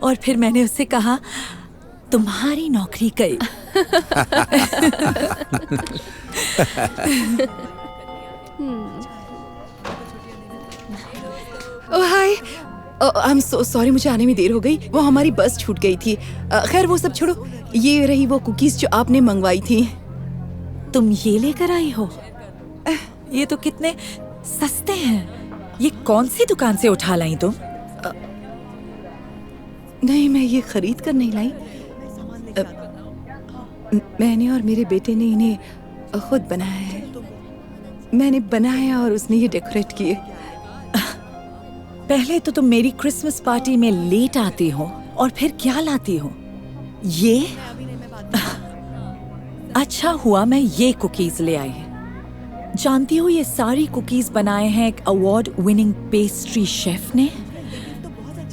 और फिर मैंने उससे कहा, तुम्हारी नौकरी गई। ओह हाय, आई एम सो सॉरी, मुझे आने में देर हो गई। वो हमारी बस छूट गई थी। खैर वो सब छोड़ो, ये रही वो कुकीज जो आपने मंगवाई थी। तुम ये लेकर आई हो? ये तो कितने सस्ते हैं। ये कौन सी दुकान से उठा लाई तुम? नहीं, मैं ये खरीद कर नहीं लाई। मैंने और मेरे बेटे ने इन्हें खुद बनाया है। मैंने बनाया और उसने ये डेकोरेट किए। पहले तो तुम मेरी क्रिसमस पार्टी में लेट आती हो और फिर क्या लाती हो? ये? अच्छा हुआ मैं ये कुकीज ले आई। जानती हो ये सारी कुकीज बनाए हैं एक अवार्ड विनिंग पेस्ट्री शेफ ने।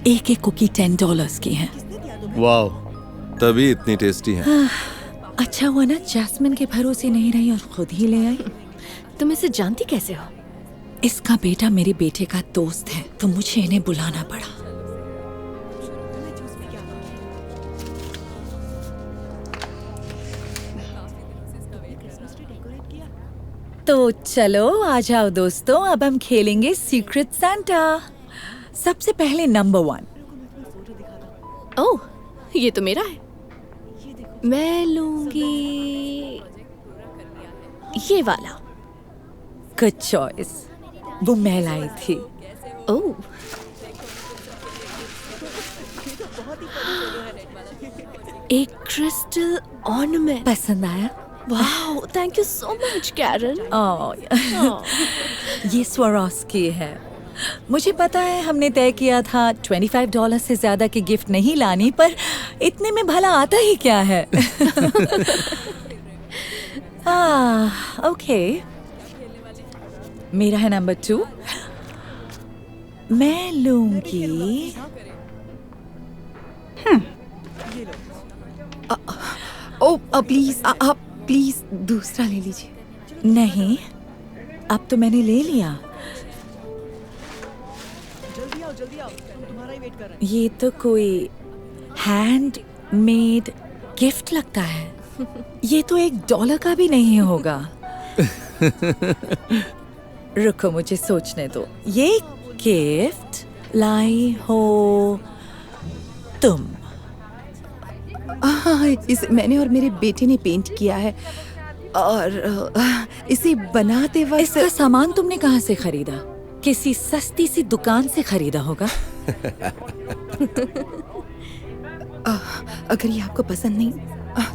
एक एक कुकी $10 की है। वाह, तभी इतनी टेस्टी है। अच्छा हुआ ना जैस्मिन के भरोसे नहीं रही और खुद ही ले आई। तुम इसे जानती कैसे हो? इसका बेटा मेरे बेटे का दोस्त है, तो मुझे इन्हें बुलाना पड़ा। तो चलो आ जाओ दोस्तों, अब हम खेलेंगे सीक्रेट सांता। सबसे पहले नंबर 1। ओह, ये तो मेरा है। मैं लूंगी ये वाला। गुड चॉइस, वो मैं लाई थी। ओह, एक क्रिस्टल ऑर्नामेंट। पसंद आया? Wow, thank you so much Karen. ये स्वरोस्की है। मुझे पता है हमने तय किया था $25 से ज्यादा की गिफ्ट नहीं लानी, पर इतने में भला आता ही क्या है। ओके, मेरा है नंबर 2। मैं लूंगी ओह प्लीज, आप प्लीज दूसरा ले लीजिए। नहीं, अब तो मैंने ले लिया। ये तो कोई हैंड मेड गिफ्ट लगता है। ये तो $1 का भी नहीं होगा। रुको, मुझे सोचने दो। ये गिफ्ट लाई हो तुम। इसे मैंने और मेरे बेटे ने पेंट किया है और इसे बनाते वक्त इसका सामान तुमने कहाँ से खरीदा? किसी सस्ती सी दुकान से खरीदा होगा। अगर ये आपको पसंद नहीं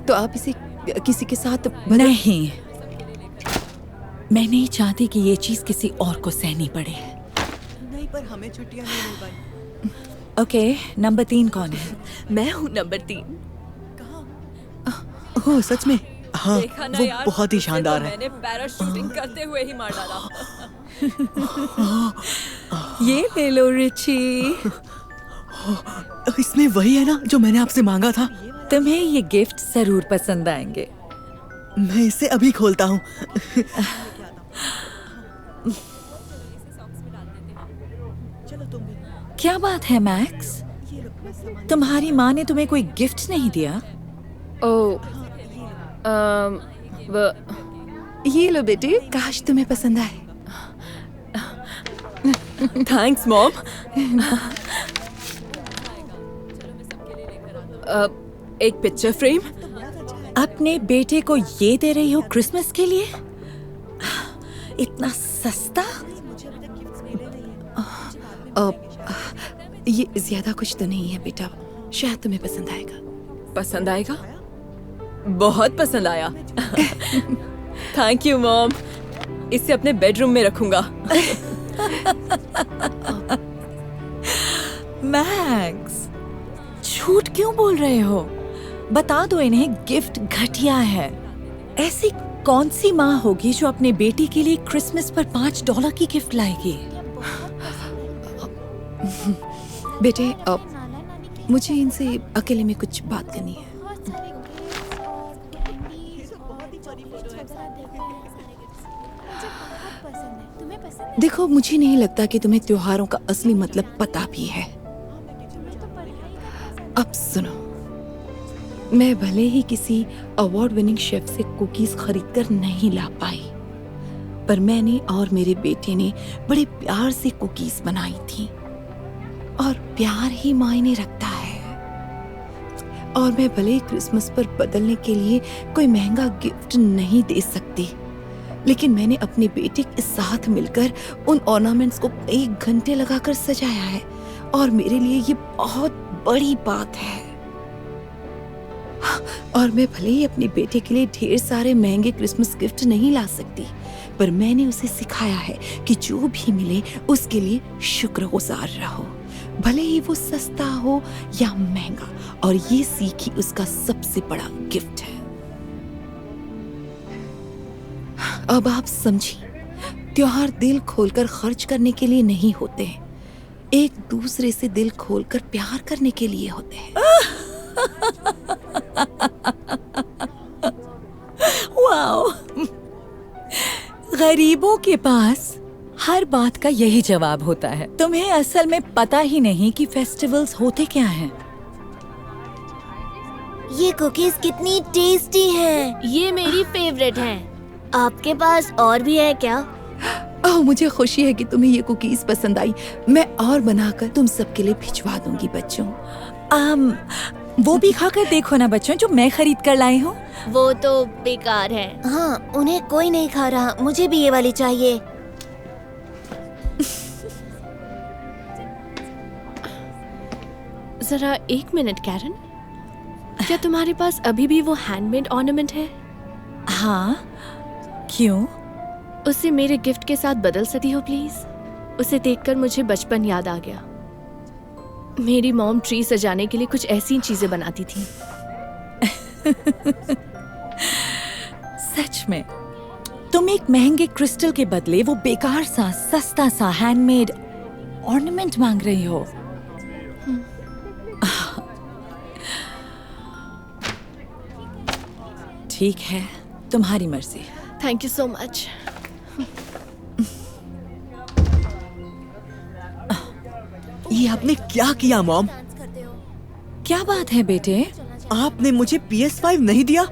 तो आप इसे किसी के साथ नहीं, मैं नहीं चाहती कि ये चीज किसी और को सहनी पड़े। नहीं, पर हमें छुट्टियां नहीं मिल पाई। ओके, नंबर 3 कौन है? मैं हूँ नंबर 3। ओह सच में? हाँ, देखा ना वो यार, बहुत ही उसे तो शानदार है। मैंने पैराशूटिंग करते हुए ही मार डाला। ये ले लो रिची। इसमें वही है ना जो मैंने आपसे मांगा था। तुम्हें ये गिफ्ट जरूर पसंद आएंगे। मैं इसे अभी खोलता हूँ। क्या बात है मैक्स, तुम्हारी माँ ने तुम्हें कोई गिफ्ट नहीं दिया? ओह, ये लो बेटे, काश तुम्हें पसंद आए। Thanks mom. एक पिक्चर फ्रेम। अपने बेटे को ये दे रही हो क्रिसमस के लिए? इतना सस्ता? ये ज्यादा कुछ तो नहीं है बेटा, शायद तुम्हें पसंद आएगा। पसंद आएगा? बहुत पसंद आया। थैंक यू मॉम, इसे अपने बेडरूम में रखूंगा। मैक्स, झूठ क्यों बोल रहे हो? बता दो इन्हें गिफ्ट घटिया है। ऐसी कौन सी माँ होगी जो अपने बेटी के लिए क्रिसमस पर $5 की गिफ्ट लाएगी? बेटे, मुझे इनसे अकेले में कुछ बात करनी है। देखो, मुझे नहीं लगता कि तुम्हें त्योहारों का असली मतलब पता भी है। अब सुनो, मैं भले ही किसी अवार्ड विनिंग शेफ से कुकीज खरीद कर नहीं ला पाई, पर मैंने और मेरे बेटे ने बड़े प्यार से कुकीज बनाई थी, और प्यार ही मायने रखता है। और मैं भले ही क्रिसमस पर बदलने के लिए कोई महंगा गिफ्ट नहीं दे सकती, लेकिन मैंने अपने बेटे के साथ मिलकर उन ऑर्नामेंट्स को 1 घंटे लगाकर सजाया है, और मेरे लिए ये बहुत बड़ी बात है। और मैं भले ही अपने बेटे के लिए ढेर सारे महंगे क्रिसमस गिफ्ट नहीं ला सकती, पर मैंने उसे सिखाया है कि जो भी मिले उसके लिए शुक्रगुजार रहो, भले ही वो सस्ता हो या महंगा। और ये सीख ही उसका सबसे बड़ा गिफ्ट है। अब आप समझी, त्योहार दिल खोलकर खर्च करने के लिए नहीं होते, एक दूसरे से दिल खोलकर प्यार करने के लिए होते हैं। वाओ, गरीबों के पास हर बात का यही जवाब होता है। तुम्हें असल में पता ही नहीं कि फेस्टिवल्स होते क्या हैं। ये कुकीज कितनी टेस्टी हैं। ये मेरी फेवरेट हैं। आपके पास और भी है क्या? ओह, मुझे खुशी है कि तुम्हें ये कुकीज पसंद आई। मैं और बनाकर तुम सबके लिए भिजवा दूंगी बच्चों। वो भी खाकर देखो ना बच्चों, जो मैं खरीद कर लाई हूँ। वो तो बेकार है। हाँ, उन्हें कोई नहीं खा रहा। मुझे भी ये वाली चाहिए। जरा 1 मिनट कैरन, क्या तुम्हारे पास अभी भी वो हैंडमेड ऑर्नामेंट है? हाँ, क्यों? उसे मेरे गिफ्ट के साथ बदल सकती हो प्लीज? उसे देखकर मुझे बचपन याद आ गया। मेरी मॉम ट्री सजाने के लिए कुछ ऐसी चीजें बनाती थी। सच में तुम एक महंगे क्रिस्टल के बदले वो बेकार सा सस्ता सा हैंडमेड ऑर्नामेंट मांग रही हो। ठीक है, तुम्हारी मर्जी। Thank you so much. ये आपने क्या किया मॉम? क्या बात है बेटे? आपने मुझे PS5 नहीं दिया?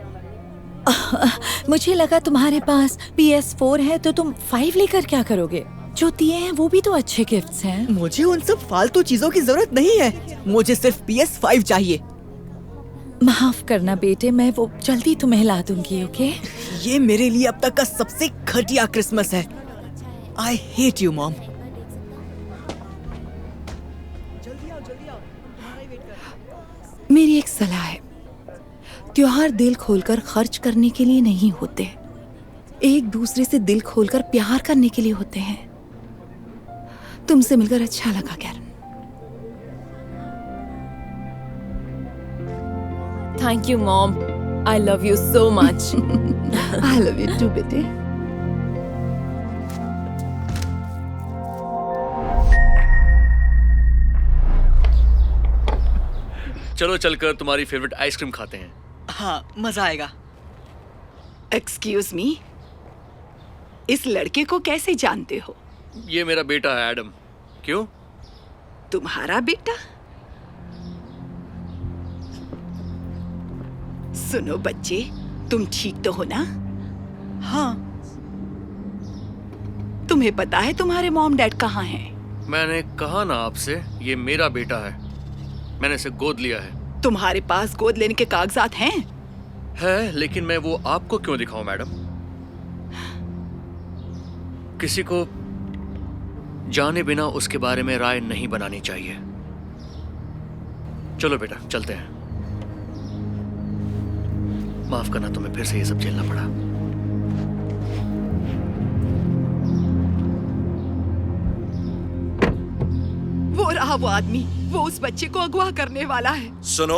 मुझे लगा तुम्हारे पास PS4 है तो तुम 5 लेकर क्या करोगे? जो दिए हैं वो भी तो अच्छे गिफ्ट्स हैं। मुझे उन सब फालतू चीजों की जरूरत नहीं है। मुझे सिर्फ PS5 चाहिए। माफ करना बेटे, मैं वो जल्दी तुम्हें ला दूंगी। ओके? ये मेरे लिए अब तक का सबसे घटिया क्रिसमस है। I hate you mom. मेरी एक सलाह है, त्योहार दिल खोलकर खर्च करने के लिए नहीं होते, एक दूसरे से दिल खोलकर प्यार करने के लिए होते हैं। तुमसे मिलकर अच्छा लगा Karen. Thank you mom, I love you so much. I love you too बेटे। चलो चलकर तुम्हारी फेवरेट आइसक्रीम खाते हैं। हाँ, मजा आएगा। एक्सक्यूज मी, इस लड़के को कैसे जानते हो? ये मेरा बेटा है एडम। क्यों? तुम्हारा बेटा? सुनो बच्चे, तुम ठीक तो हो ना? हाँ। तुम्हें पता है तुम्हारे मॉम डैड कहाँ हैं? मैंने कहा ना आपसे, ये मेरा बेटा है। मैंने इसे गोद लिया है। तुम्हारे पास गोद लेने के कागजात हैं? है, लेकिन मैं वो आपको क्यों दिखाऊं मैडम? किसी को जाने बिना उसके बारे में राय नहीं बनानी चाहिए। चलो बेटा, चलते हैं। माफ करना, तुम्हें फिर से ये सब झेलना पड़ा। वो रहा वो आदमी, वो उस बच्चे को अगवा करने वाला है। सुनो,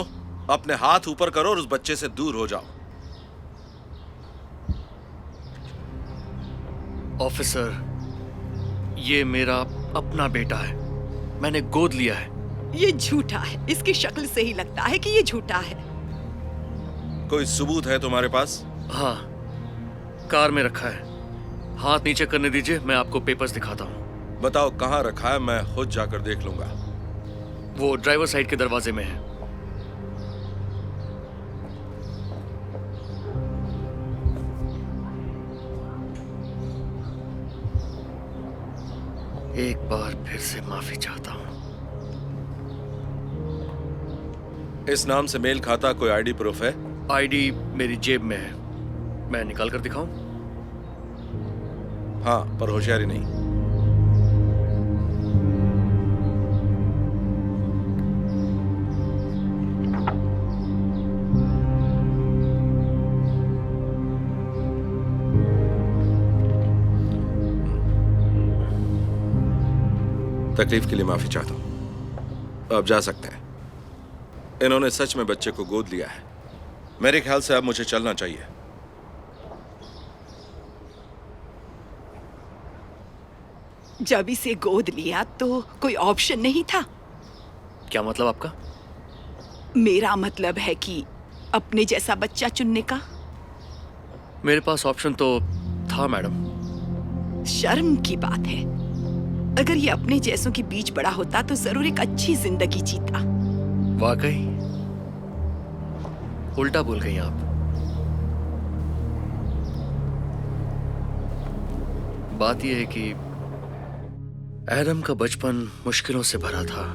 अपने हाथ ऊपर करो और उस बच्चे से दूर हो जाओ। ऑफिसर, ये मेरा अपना बेटा है। मैंने गोद लिया है। ये झूठा है, इसकी शक्ल से ही लगता है कि ये झूठा है। कोई सबूत है तुम्हारे पास? हाँ, कार में रखा है। हाथ नीचे करने दीजिए, मैं आपको पेपर्स दिखाता हूँ। बताओ कहाँ रखा है, मैं खुद जाकर देख लूंगा। वो ड्राइवर साइड के दरवाजे में है। एक बार फिर से माफी चाहता हूँ। इस नाम से मेल खाता कोई आईडी प्रूफ है? आईडी मेरी जेब में है, मैं निकाल कर दिखाऊं? हाँ, पर होशियारी नहीं। तकलीफ के लिए माफी चाहता हूं। अब जा सकते हैं। इन्होंने सच में बच्चे को गोद लिया है। मेरे ख्याल से अब मुझे चलना चाहिए। जब इसे गोद लिया तो कोई ऑप्शन नहीं था। क्या मतलब आपका? मेरा मतलब है कि अपने जैसा बच्चा चुनने का। मेरे पास ऑप्शन तो था मैडम। शर्म की बात है। अगर ये अपने जैसों के बीच बड़ा होता तो जरूर एक अच्छी जिंदगी जीता। वाकई उल्टा बोल गई आप। बात यह है कि एडम का बचपन मुश्किलों से भरा था।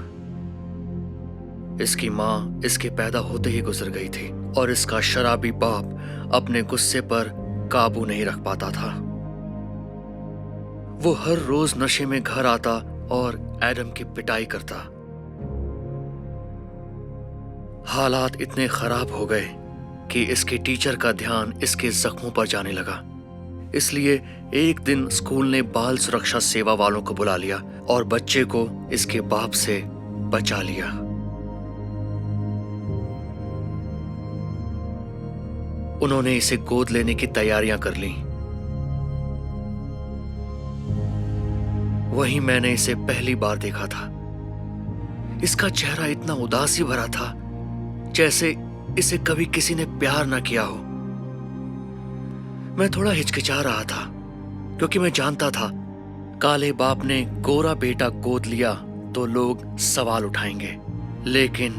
इसकी माँ इसके पैदा होते ही गुजर गई थी और इसका शराबी बाप अपने गुस्से पर काबू नहीं रख पाता था। वो हर रोज नशे में घर आता और एडम की पिटाई करता। हालात इतने खराब हो गए कि इसके टीचर का ध्यान इसके जख्मों पर जाने लगा। इसलिए एक दिन स्कूल ने बाल सुरक्षा सेवा वालों को बुला लिया और बच्चे को इसके बाप से बचा लिया। उन्होंने इसे गोद लेने की तैयारियां कर ली। वहीं मैंने इसे पहली बार देखा था। इसका चेहरा इतना उदासी भरा था जैसे इसे कभी किसी ने प्यार ना किया हो। मैं थोड़ा हिचकिचा रहा था क्योंकि मैं जानता था काले बाप ने गोरा बेटा गोद लिया तो लोग सवाल उठाएंगे। लेकिन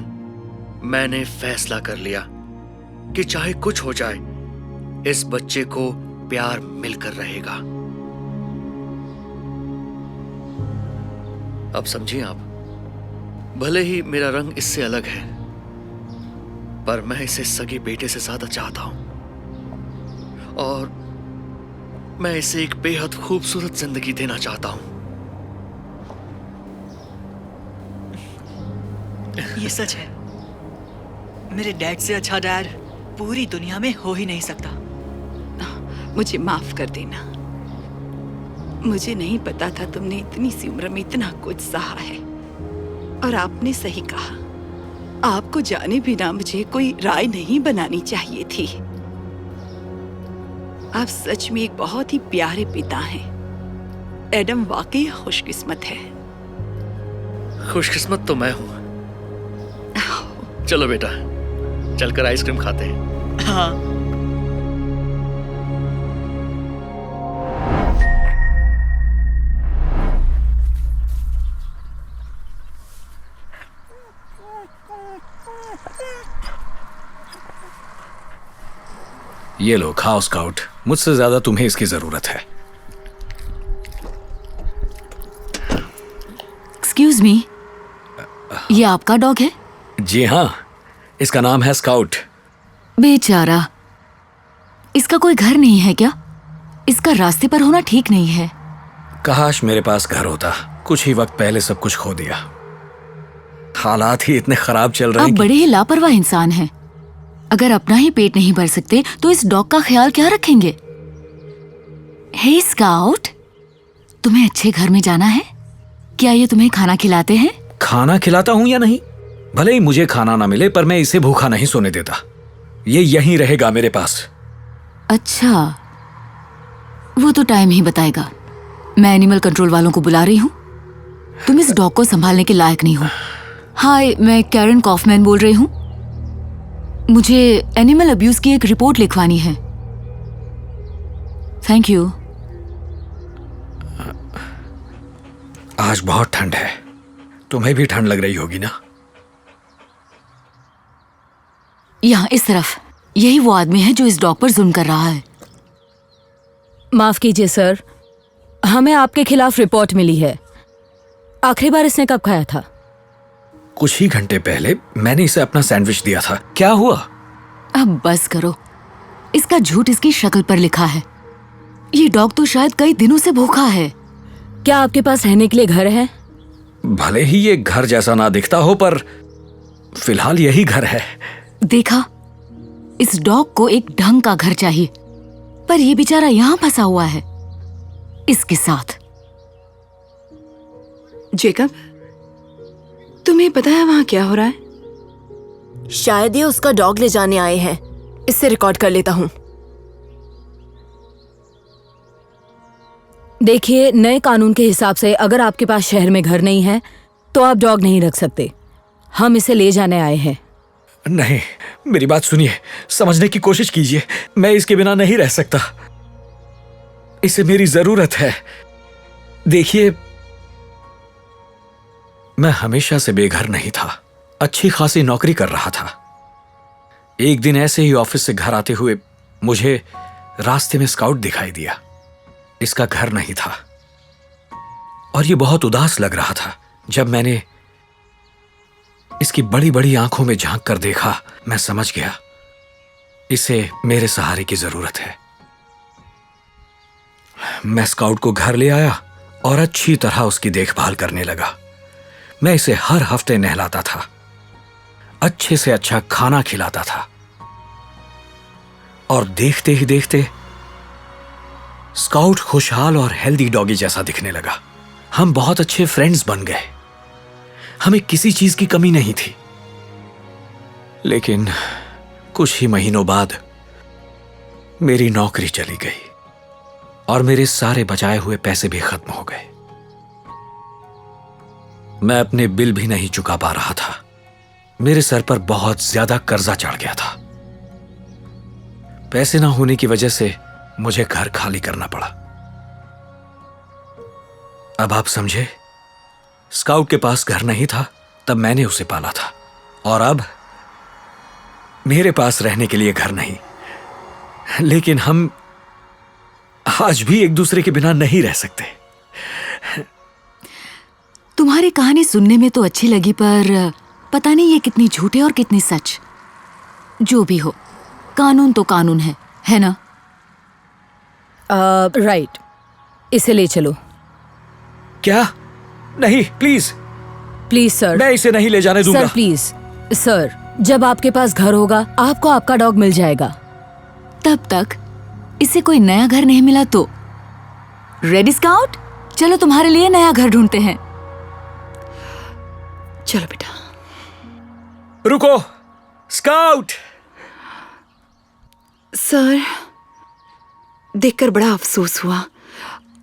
मैंने फैसला कर लिया कि चाहे कुछ हो जाए इस बच्चे को प्यार मिलकर रहेगा। अब समझिए आप, भले ही मेरा रंग इससे अलग है पर मैं इसे सगे बेटे से ज्यादा चाहता हूं और मैं इसे एक बेहद खूबसूरत जिंदगी देना चाहता हूं। ये सच है। मेरे डैड से अच्छा डैड पूरी दुनिया में हो ही नहीं सकता। मुझे माफ कर देना। मुझे नहीं पता था तुमने इतनी सी उम्र में इतना कुछ सहा है। और आपने सही कहा, आपको जाने बिना मुझे कोई राय नहीं बनानी चाहिए थी। आप सच में एक बहुत ही प्यारे पिता हैं। एडम वाकई खुशकिस्मत है। खुशकिस्मत तो मैं हूं। चलो बेटा, चलकर आइसक्रीम खाते हैं। हाँ। ये लो खाओ स्काउट, मुझसे ज्यादा तुम्हें इसकी जरूरत है। एक्सक्यूज मी, ये आपका डॉग है? जी हाँ, इसका नाम है स्काउट। बेचारा, इसका कोई घर नहीं है क्या? इसका रास्ते पर होना ठीक नहीं है। काश मेरे पास घर होता। कुछ ही वक्त पहले सब कुछ खो दिया। हालात ही इतने खराब चल रहे हैं। आप बड़े ही लापरवाह इंसान हैं। अगर अपना ही पेट नहीं भर सकते तो इस डॉग का ख्याल क्या रखेंगे? हे स्काउट, तुम्हें अच्छे घर में जाना है? क्या ये तुम्हें खाना खिलाते हैं? खाना खिलाता हूँ या नहीं, भले ही मुझे खाना ना मिले पर मैं इसे भूखा नहीं सोने देता। ये यहीं रहेगा मेरे पास। अच्छा, वो तो टाइम ही बताएगा। मैं एनिमल कंट्रोल वालों को बुला रही हूँ। तुम इस डॉग को संभालने के लायक नहीं हो। हाय, मैं कैरन कॉफमैन बोल रही हूँ। मुझे एनिमल अब्यूज की एक रिपोर्ट लिखवानी है। Thank you. आज बहुत ठंड है। तुम्हें भी ठंड लग रही होगी ना? यहाँ इस तरफ। यही वो आदमी है जो इस डॉग पर जुल्म कर रहा है। माफ कीजिए सर, हमें आपके खिलाफ रिपोर्ट मिली है। आखिरी बार इसने कब खाया था? कुछ ही घंटे पहले मैंने इसे अपना सैंडविच दिया था। क्या हुआ? अब बस करो, इसका झूठ इसकी शक्ल पर लिखा है। ये डॉग तो शायद कई दिनों से भूखा है। क्या आपके पास रहने के लिए घर है? भले ही ये घर जैसा ना दिखता हो, पर फिलहाल यही घर है। देखा, इस डॉग को एक ढंग का घर चाहिए, पर ये बेचारा यहाँ फंसा हुआ है इसके साथ। जेकब, तुम्हें पता है वहां क्या हो रहा है? शायद ये उसका डॉग ले जाने आए हैं। इससे रिकॉर्ड कर लेता हूँ। देखिए, नए कानून के हिसाब से अगर आपके पास शहर में घर नहीं है तो आप डॉग नहीं रख सकते। हम इसे ले जाने आए हैं। नहीं, मेरी बात सुनिए, समझने की कोशिश कीजिए। मैं इसके बिना नहीं रह सकता। इसे मेरी जरूरत है। देखिए, मैं हमेशा से बेघर नहीं था। अच्छी खासी नौकरी कर रहा था। एक दिन ऐसे ही ऑफिस से घर आते हुए मुझे रास्ते में स्काउट दिखाई दिया। इसका घर नहीं था और ये बहुत उदास लग रहा था। जब मैंने इसकी बड़ी बड़ी आंखों में झांक कर देखा, मैं समझ गया इसे मेरे सहारे की जरूरत है। मैं स्काउट को घर ले आया और अच्छी तरह उसकी देखभाल करने लगा। मैं इसे हर हफ्ते नहलाता था, अच्छे से अच्छा खाना खिलाता था, और देखते ही देखते स्काउट खुशहाल और हेल्दी डॉगी जैसा दिखने लगा। हम बहुत अच्छे फ्रेंड्स बन गए। हमें किसी चीज की कमी नहीं थी। लेकिन कुछ ही महीनों बाद मेरी नौकरी चली गई और मेरे सारे बचाए हुए पैसे भी खत्म हो गए। मैं अपने बिल भी नहीं चुका पा रहा था। मेरे सर पर बहुत ज्यादा कर्जा चढ़ गया था। पैसे ना होने की वजह से मुझे घर खाली करना पड़ा। अब आप समझे, स्काउट के पास घर नहीं था तब मैंने उसे पाला था, और अब मेरे पास रहने के लिए घर नहीं। लेकिन हम आज भी एक दूसरे के बिना नहीं रह सकते। तुम्हारी कहानी सुनने में तो अच्छी लगी, पर पता नहीं ये कितनी झूठी और कितनी सच। जो भी हो, कानून तो कानून है ना? राइट, इसे ले चलो। क्या? नहीं, प्लीज प्लीज सर, मैं इसे नहीं ले जाने दूंगा। सर प्लीज सर, जब आपके पास घर होगा आपको आपका डॉग मिल जाएगा। तब तक इसे कोई नया घर नहीं मिला तो रेडी स्काउट, चलो तुम्हारे लिए नया घर ढूंढते हैं। चलो बेटा। रुको, स्काउट। सर, देखकर बड़ा अफसोस हुआ।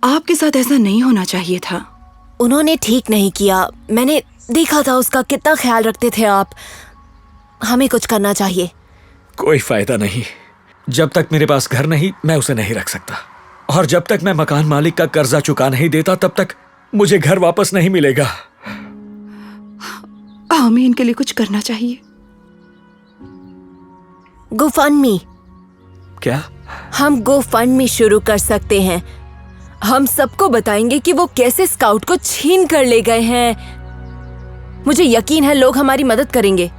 आपके साथ ऐसा नहीं होना चाहिए था। उन्होंने ठीक नहीं किया। मैंने देखा था उसका कितना ख्याल रखते थे आप। हमें कुछ करना चाहिए। कोई फायदा नहीं। जब तक मेरे पास घर नहीं, मैं उसे नहीं रख सकता। और जब तक मैं मकान मालिक का कर्जा चुका नहीं देता, तब तक मुझे घर वापस नहीं मिलेगा। हमें इनके लिए कुछ करना चाहिए। GoFundMe। क्या? हम GoFundMe शुरू कर सकते हैं। हम सबको बताएंगे कि वो कैसे स्काउट को छीन कर ले गए हैं। मुझे यकीन है लोग हमारी मदद करेंगे।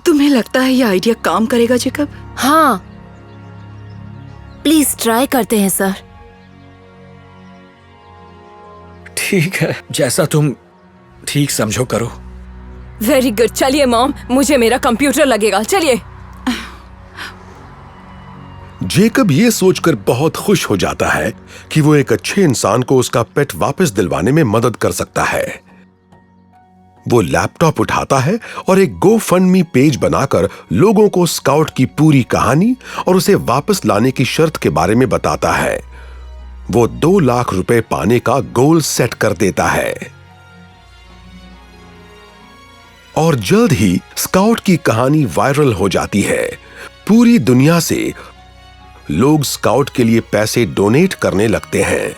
तुम्हें लगता है यह आइडिया काम करेगा जेकब? हाँ, प्लीज ट्राई करते हैं सर। ठीक है, जैसा तुम ठीक समझो करो। Very good. चलिए मॉम, मुझे मेरा कंप्यूटर लगेगा। चलिए। जेकब ये सोचकर बहुत खुश हो जाता है कि वो एक अच्छे इंसान को उसका पेट वापस दिलवाने में मदद कर सकता है। वो लैपटॉप उठाता है और एक GoFundMe पेज बनाकर लोगों को स्काउट की पूरी कहानी और उसे वापस लाने की शर्त के बारे में बताता है। वो 2 लाख रुपए पाने का गोल सेट कर देता है और जल्द ही स्काउट की कहानी वायरल हो जाती है। पूरी दुनिया से लोग स्काउट के लिए पैसे डोनेट करने लगते हैं।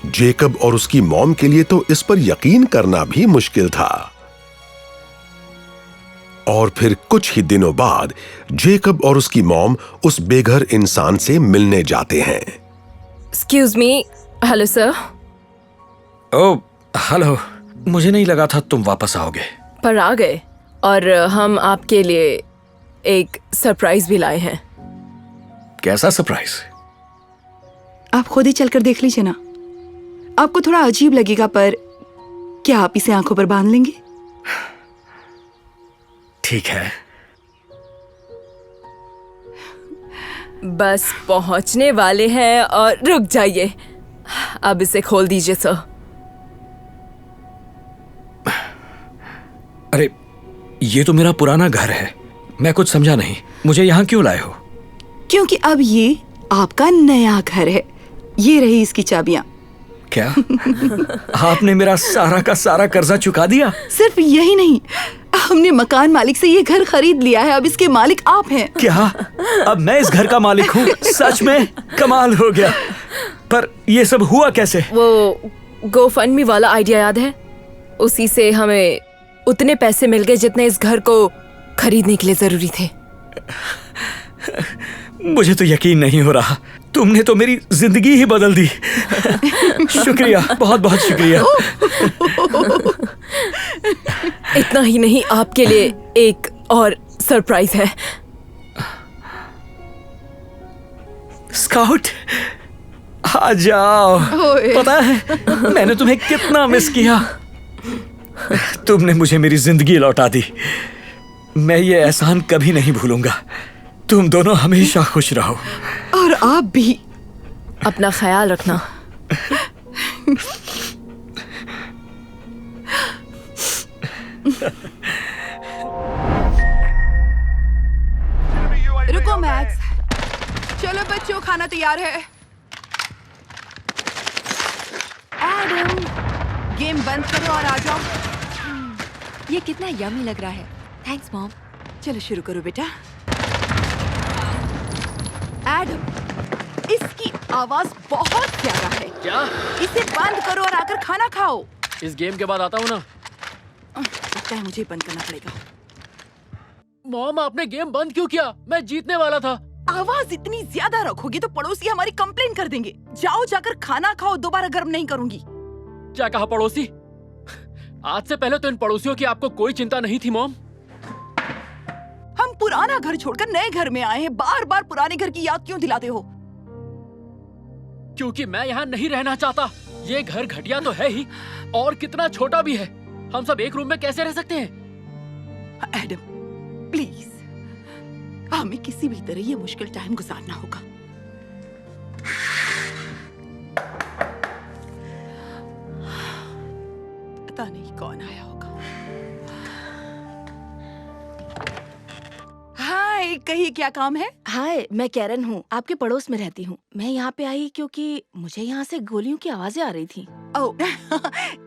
जेकब और उसकी मॉम के लिए तो इस पर यकीन करना भी मुश्किल था। और फिर कुछ ही दिनों बाद जेकब और उसकी मॉम उस बेघर इंसान से मिलने जाते हैं। Excuse me. Hello sir. Oh, hello, मुझे नहीं लगा था तुम वापस आओगे। पर आ गए, और हम आपके लिए एक सरप्राइज भी लाए हैं। कैसा सरप्राइज? आप खुद ही चलकर देख लीजिए ना। आपको थोड़ा अजीब लगेगा, पर क्या आप इसे आंखों पर बांध लेंगे? ठीक है। बस पहुंचने वाले हैं, और रुक जाइए, अब इसे खोल दीजिए सर। अरे, ये तो मेरा पुराना घर है। मैं कुछ समझा नहीं, मुझे यहाँ क्यों लाए हो? क्योंकि अब ये आपका नया घर है। ये रही इसकी चाबियां। क्या? आपने मेरा सारा का सारा कर्जा चुका दिया? सिर्फ यही नहीं, हमने मकान मालिक से ये घर खरीद लिया है। अब इसके मालिक आप हैं। क्या? अब मैं इस घर का मालिक हूँ? सच में कमाल हो गया। पर ये सब हुआ कैसे? वो GoFundMe वाला आइडिया याद है? उसी से हमें उतने पैसे मिल गए जितने इस घर को खरीदने के लिए जरूरी थे। मुझे तो यकीन नहीं हो रहा। तुमने तो मेरी जिंदगी ही बदल दी। शुक्रिया, बहुत बहुत शुक्रिया। इतना ही नहीं, आपके लिए एक और सरप्राइज है। स्काउट, आ जाओ। पता है मैंने तुम्हें कितना मिस किया। तुमने मुझे मेरी जिंदगी लौटा दी। मैं ये एहसान कभी नहीं भूलूंगा। तुम दोनों हमेशा खुश रहो। और आप भी। अपना ख्याल रखना। रुको मैक्स। चलो बच्चों, खाना तैयार है। एडम, गेम बंद करो और आ जाओ। ये कितना यम्मी लग रहा है। Thanks mom. चलो शुरू करो बेटा। एडम, इसकी आवाज बहुत प्यारा है। क्या? इसे बंद करो और आकर खाना खाओ। इस गेम के बाद आता हूँ ना। लगता है मुझे बंद करना पड़ेगा। मॉम, आपने गेम बंद क्यों किया? मैं जीतने वाला था। आवाज इतनी ज्यादा रखोगे तो पड़ोसी हमारी कंप्लेन कर देंगे। जाओ, जाकर खाना खाओ। दोबारा गर्म नहीं करूंगी। क्या कहा पड़ोसी? आज से पहले तो इन पड़ोसियों की आपको कोई चिंता नहीं थी मॉम। हम पुराना घर छोड़कर नए घर में आए हैं। बार बार पुराने घर की याद क्यों दिलाते हो? क्योंकि मैं यहाँ नहीं रहना चाहता। ये घर घटिया तो है ही, और कितना छोटा भी है। हम सब एक रूम में कैसे रह सकते हैं? एडम, प्लीज, हमें किसी भी तरह ये मुश्किल टाइम गुजारना होगा। पता नहीं कौन आया होगा। हाय, कहिए क्या काम है? हाय, मैं कैरन हूँ, आपके पड़ोस में रहती हूँ। मैं यहाँ पे आई क्योंकि मुझे यहाँ से गोलियों की आवाजें आ रही थी। ओह,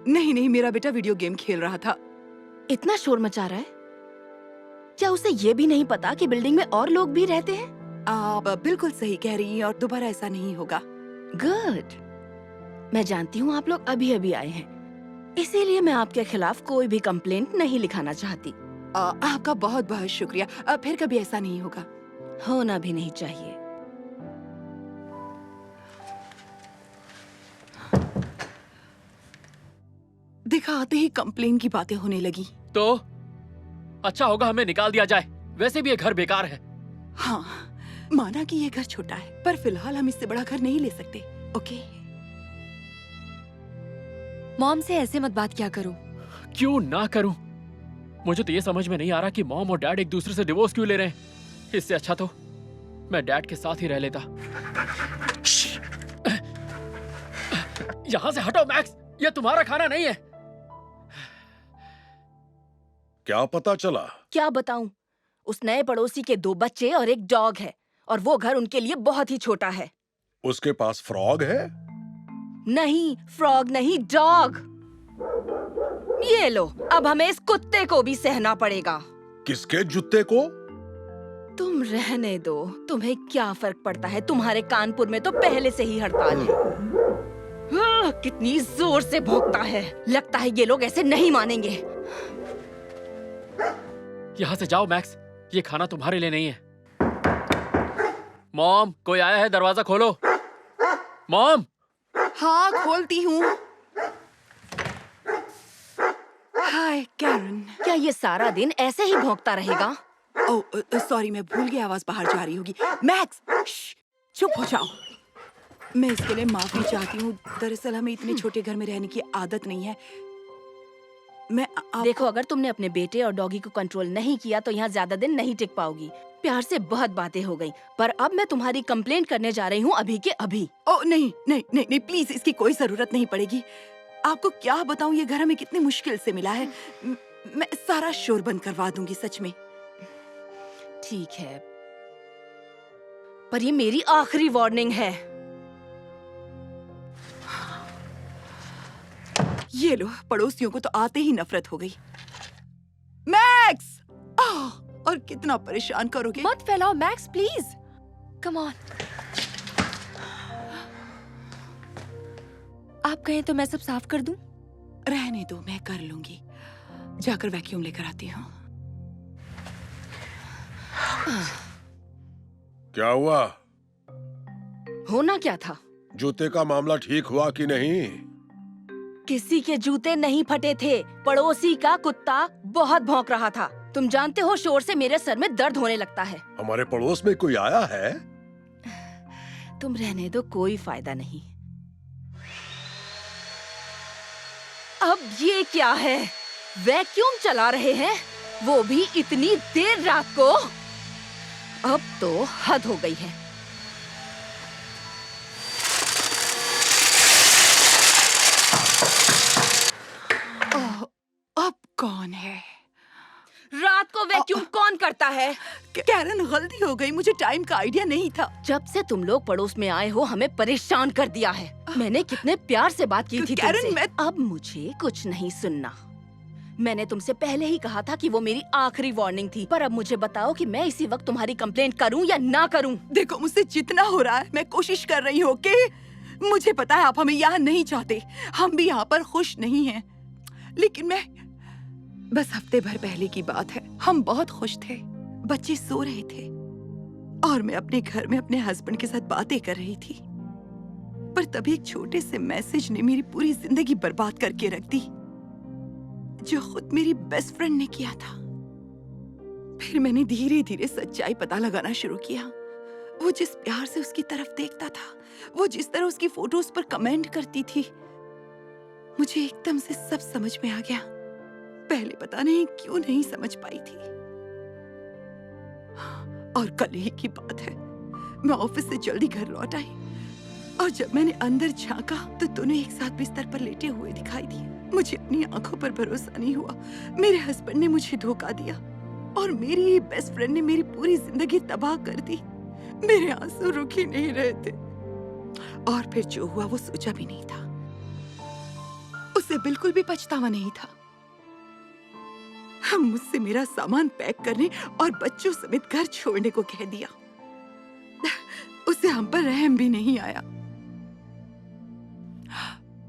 नहीं नहीं, मेरा बेटा वीडियो गेम खेल रहा था। इतना शोर मचा रहा है। क्या उसे ये भी नहीं पता कि बिल्डिंग में और लोग भी रहते हैं? आप बिल्कुल सही कह रही हैं, और दोबारा ऐसा नहीं होगा। गुड। मैं जानती हूँ आप लोग अभी अभी आए हैं, इसीलिए मैं आपके खिलाफ कोई भी कंप्लेंट नहीं लिखाना चाहती। आपका बहुत बहुत शुक्रिया। फिर कभी ऐसा नहीं होगा। होना भी नहीं चाहिए। देखा, आते ही कंप्लेन की बातें होने लगी। तो अच्छा होगा हमें निकाल दिया जाए। वैसे भी ये घर बेकार है। हाँ, माना कि ये घर छोटा है, पर फिलहाल हम इससे बड़ा घर नहीं ले सकते। ओके? मॉम से ऐसे मत बात क्या करूं। क्यों ना करूं? मुझे तो ये समझ में नहीं आ रहा कि मॉम और डैड एक दूसरे से डिवोर्स क्यों ले रहे हैं। इससे अच्छा तो मैं डैड के साथ ही रह लेता। यहाँ से हटो मैक्स, ये तुम्हारा खाना नहीं है। क्या पता चला? क्या बताऊं? उस नए पड़ोसी के 2 बच्चे और एक डॉग है, और वो घर उनके लिए बहुत ही छोटा है। उसके पास फ्रॉग है? नहीं, फ्रॉग नहीं, डॉग। ये लो, अब हमें इस कुत्ते को भी सहना पड़ेगा। किसके जूते को? तुम रहने दो, तुम्हें क्या फर्क पड़ता है? तुम्हारे कानपुर में तो पहले से ही हड़ताल है। कितनी जोर से भौंकता है। लगता है ये लोग ऐसे नहीं मानेंगे। यहाँ से जाओ मैक्स, ये खाना तुम्हारे लिए नहीं है। मॉम, कोई आया है, दरवाजा खोलो। मॉम। हाँ, खोलती हूँ। हाय कैरन। क्या ये सारा दिन ऐसे ही भौंकता रहेगा? ओह सॉरी, मैं भूल गई आवाज बाहर जा रही होगी। मैक्स चुप हो जाओ। मैं इसके लिए माफी चाहती हूँ। दरअसल हमें इतने छोटे घर में रहने की आदत नहीं है। देखो, अगर तुमने अपने बेटे और डॉगी को कंट्रोल नहीं किया तो यहाँ ज्यादा दिन नहीं टिक पाओगी। प्यार से बहुत बातें हो गई, पर अब मैं तुम्हारी कंप्लेंट करने जा रही हूँ अभी के अभी। ओह नहीं नहीं नहीं नहीं, प्लीज इसकी कोई जरूरत नहीं पड़ेगी। आपको क्या बताऊँ, ये घर हमें कितनी मुश्किल से मिला है। मैं सारा शोर बंद करवा दूंगी, सच में। ठीक है, पर ये मेरी आखिरी वार्निंग है। ये लो, पड़ोसियों को तो आते ही नफरत हो गई। मैक्स! और कितना परेशान करोगे? मत फैलाओ मैक्स, प्लीज। Come on. आप कहें तो मैं सब साफ कर दूं? रहने दो, मैं कर लूंगी। जाकर वैक्यूम लेकर आती हूँ। क्या हुआ? होना क्या था? जूते का मामला ठीक हुआ कि नहीं? किसी के जूते नहीं फटे थे। पड़ोसी का कुत्ता बहुत भौंक रहा था। तुम जानते हो, शोर से मेरे सर में दर्द होने लगता है। हमारे पड़ोस में कोई आया है? तुम रहने दो, कोई फायदा नहीं। अब ये क्या है? वैक्यूम चला रहे हैं, वो भी इतनी देर रात को। अब तो हद हो गई है। अब कौन है? रात को वैक्यूम कौन करता है? कैरन, गलती हो गई, मुझे टाइम का आइडिया नहीं था। जब से तुम लोग पड़ोस में आए हो, हमें परेशान कर दिया है। मैंने कितने प्यार से बात की थी तुमसे। अब मुझे कुछ नहीं सुनना। मैंने तुमसे पहले ही कहा था कि वो मेरी आखिरी वार्निंग थी, पर अब मुझे बताओ कि मैं इसी वक्त तुम्हारी कंप्लेंट करूं या ना करूं? देखो, मुझसे जितना हो रहा है मैं कोशिश कर रही हूँ। ओके, मुझे पता है आप हमें यहाँ नहीं चाहते, हम भी यहाँ पर खुश नहीं हैं। लेकिन मैं बस हफ्ते भर पहले की बात है, हम बहुत खुश थे, बच्चे सो रहे थे और मैं अपने घर में अपने हस्बैंड के साथ बातें कर रही थी। पर तभी एक छोटे से मैसेज ने मेरी पूरी जिंदगी बर्बाद करके रख दी, जो खुद मेरी बेस्ट फ्रेंड ने किया था। फिर मैंने धीरे धीरे सच्चाई पता लगाना शुरू किया। वो जिस प्यार से उसकी तरफ देखता था, वो जिस तरह उसकी फोटोज पर कमेंट करती थी, मुझे एकदम से सब समझ में आ गया। पहले पता नहीं क्यों नहीं समझ पाई थी। और कल ही की बात है, मैं ऑफिस से जल्दी घर लौट आई और जब मैंने अंदर झांका तो दोनों एक साथ बिस्तर पर लेटे हुए दिखाई दिए। मुझे अपनी आंखों पर भरोसा नहीं हुआ। मेरे हस्बैंड ने मुझे धोखा दिया और मेरी ही बेस्ट फ्रेंड ने मेरी पूरी जिंदगी तबाह कर दी। मेरे आंसू रुक ही नहीं रहे थे और फिर जो हुआ वो सोचा भी नहीं था। उसे बिल्कुल भी पछतावा नहीं था। मुझसे मेरा सामान पैक करने और बच्चों समेत घर छोड़ने को कह दिया। उसे हम पर रहम भी नहीं आया।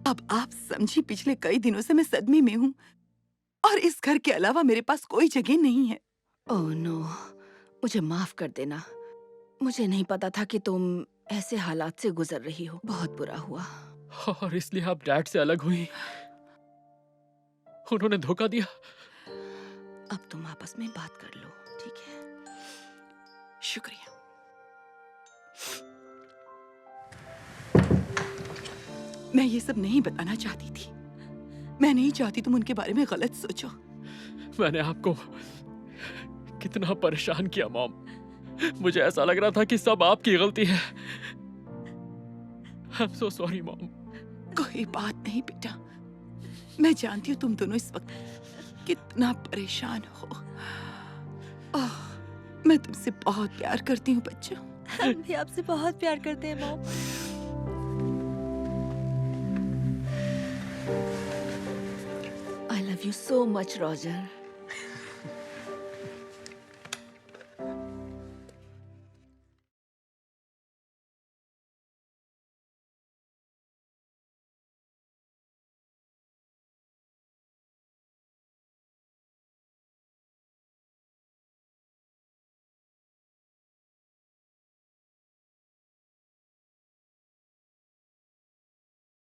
अब आप समझी, पिछले कई दिनों से मैं सदमे में हूँ और इस घर के अलावा मेरे पास कोई जगह नहीं है। ओह नो, मुझे माफ कर देना। मुझे नहीं पता था कि तुम ऐसे हालात से गुजर रही हो। बहुत बुरा हुआ। और इसलिए आप डैड से अलग हुई? उन्होंने धोखा दिया? अब तुम आपस में बात कर लो, ठीक है? शुक्रिया। मैं ये सब नहीं बताना चाहती थी। मैं नहीं चाहती तुम उनके बारे में गलत सोचो। मैंने आपको कितना परेशान किया मॉम। मुझे ऐसा लग रहा था कि सब आपकी गलती है। I'm so sorry mom. कोई बात नहीं बेटा, मैं जानती हूँ तुम दोनों इस वक्त कितना परेशान हो। मैं तुमसे बहुत प्यार करती हूँ बच्चों। हम भी आपसे बहुत प्यार करते हैं mom. I love you so much, Roger.